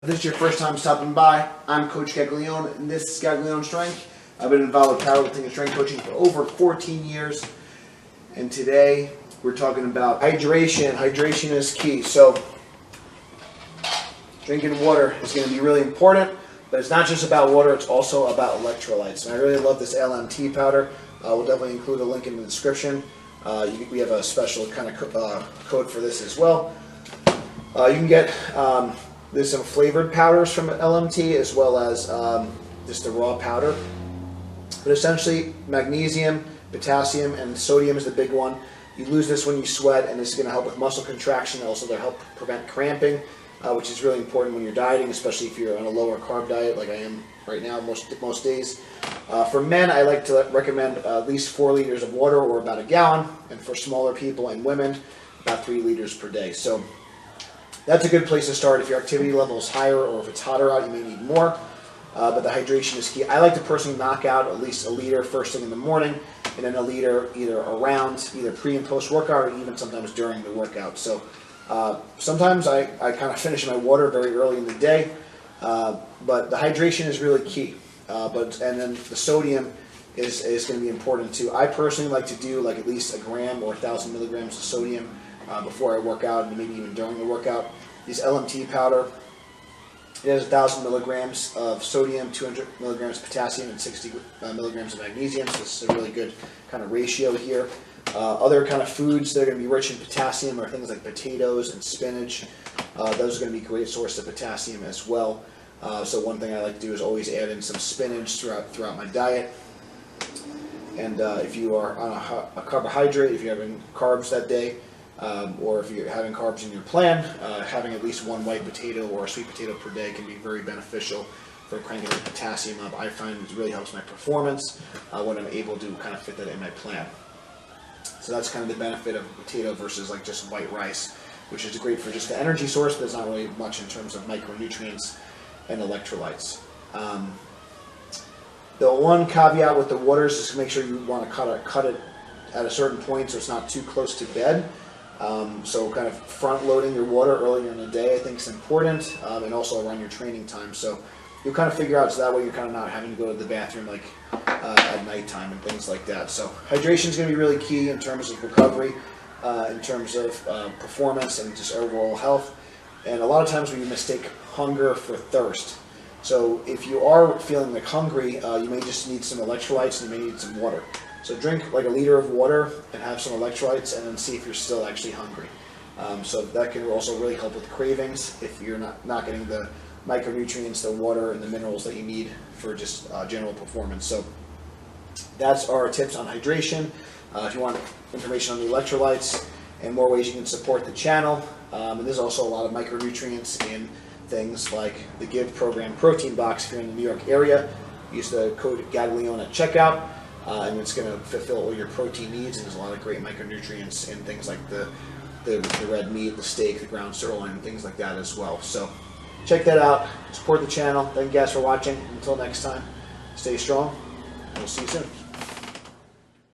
If this is your first time stopping by, I'm Coach Gaglione, and this is Gaglione Strength. I've been involved with powerlifting and strength coaching for over 14 years, and today we're talking about hydration. Hydration is key. So drinking water is going to be really important, but it's not just about water, it's also about electrolytes. And I really love this LMT powder. We'll definitely include a link in the description. We have a special kind of code for this as well. You can get there's some flavored powders from LMT as well as just the raw powder. But essentially, magnesium, potassium, and sodium is the big one. You lose this when you sweat, and this is going to help with muscle contraction. Also, to help prevent cramping, which is really important when you're dieting, especially if you're on a lower carb diet like I am right now most days. For men, I like to recommend at least 4 liters of water, or about a gallon, and for smaller people and women, about 3 liters per day. So that's a good place to start. If your activity level is higher or if it's hotter out, you may need more. But the hydration is key. I like to personally knock out at least a liter first thing in the morning, and then a liter either around, either pre and post workout, or even sometimes during the workout. So sometimes I kind of finish my water very early in the day, but the hydration is really key. And then the sodium is going to be important too. I personally like to do like at least a gram or 1,000 milligrams of sodium before I work out, and maybe even during the workout. These LMT powder, it has 1,000 milligrams of sodium, 200 milligrams of potassium, and 60 milligrams of magnesium. So this is a really good kind of ratio here. Other kind of foods that are going to be rich in potassium are things like potatoes and spinach. Those are going to be a great source of potassium as well. So one thing I like to do is always add in some spinach throughout my diet. And if you are on a carbohydrate, if you're having carbs that day, or if you're having carbs in your plan, having at least one white potato or a sweet potato per day can be very beneficial for cranking the potassium up. I find it really helps my performance when I'm able to kind of fit that in my plan. So that's kind of the benefit of potato versus like just white rice, which is great for just the energy source, but it's not really much in terms of micronutrients and electrolytes. The one caveat with the waters is to make sure you want to cut it at a certain point so it's not too close to bed. So kind of front loading your water earlier in the day I think is important, and also around your training time. So you'll kind of figure out, so that way you're kind of not having to go to the bathroom like at nighttime and things like that. So hydration is going to be really key in terms of recovery, in terms of performance and just overall health. And a lot of times we mistake hunger for thirst. So if you are feeling like hungry, you may just need some electrolytes and you may need some water. So drink like a liter of water and have some electrolytes, and then see if you're still actually hungry. So that can also really help with cravings if you're not getting the micronutrients, the water, and the minerals that you need for just general performance. So that's our tips on hydration. If you want information on the electrolytes and more ways you can support the channel, and there's also a lot of micronutrients in things like the Give program protein box. If you're in the New York area, use the code Gaglione at checkout. And it's going to fulfill all your protein needs, and there's a lot of great micronutrients in things like the red meat, the steak, the ground sirloin, and things like that as well. So check that out. Support the channel. Thank you guys for watching. Until next time, stay strong, and we'll see you soon.